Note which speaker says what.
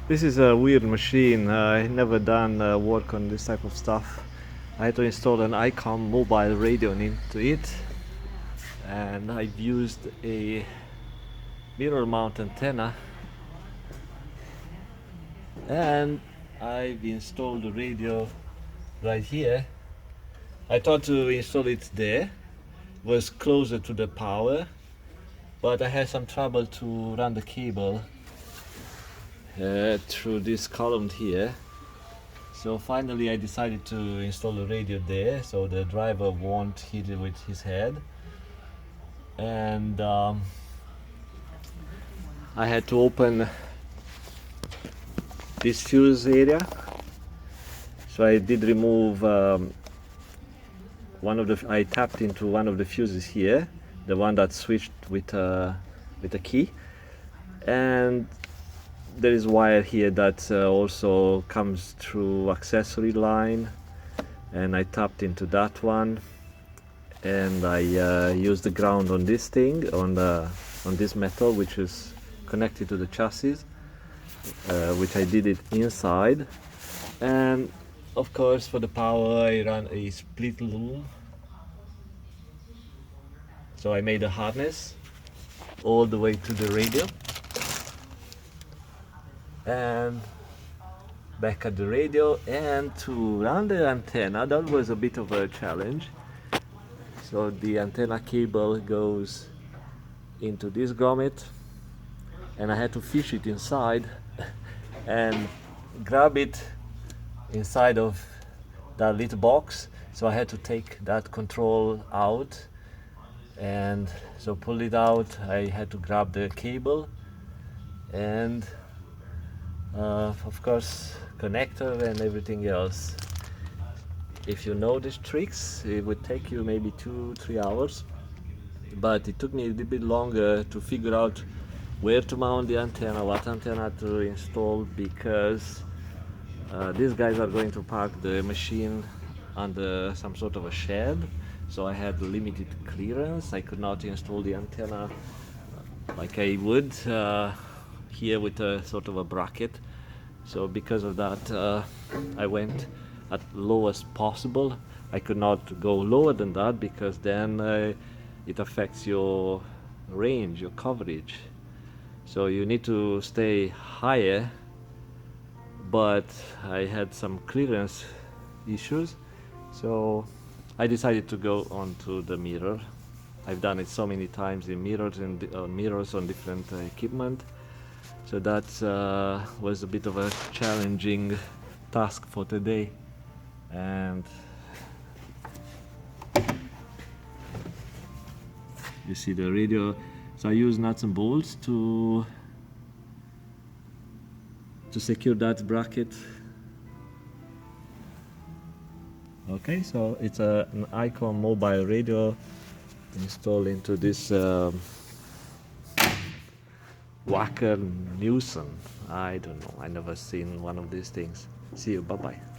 Speaker 1: This is a weird machine. I never done work on this type of stuff. I had to install an ICOM mobile radio into it, and I've used a mirror mount antenna, and I've installed the radio right here. I thought to install it there, was closer to the power, but I had some trouble to run the cable through this column here. So finally I decided to install the radio there so the driver won't hit it with his head. And I had to open this fuse area. So I did remove I tapped into one of the fuses here, the one that switched with a key. And there is wire here that also comes through accessory line, and I tapped into that one, and I used the ground on this thing, on this metal which is connected to the chassis, which I did it inside. And of course for the power I ran a split loom, so I made a harness all the way to the radio. And back at the radio, and to run the antenna, that was a bit of a challenge. So the antenna cable goes into this grommet, and I had to fish it inside and grab it inside of that little box. So I had to take that control out, and so pull it out. I had to grab the cable and of course connector and everything else. If you know these tricks, it would take you maybe 2-3 hours, but it took me a little bit longer to figure out where to mount the antenna, what antenna to install, because these guys are going to park the machine under some sort of a shed, so I had limited clearance. I could not install the antenna like I would here with a sort of a bracket. So because of that, I went at lowest possible. I could not go lower than that because then it affects your range, your coverage. So you need to stay higher, but I had some clearance issues, so I decided to go onto the mirror. I've done it so many times in mirrors and mirrors on different equipment. So that was a bit of a challenging task for today. And you see the radio. So I use nuts and bolts to secure that bracket. Okay, so it's an ICOM mobile radio installed into this Wacker Neuson. I don't know, I never seen one of these things. See you, bye bye.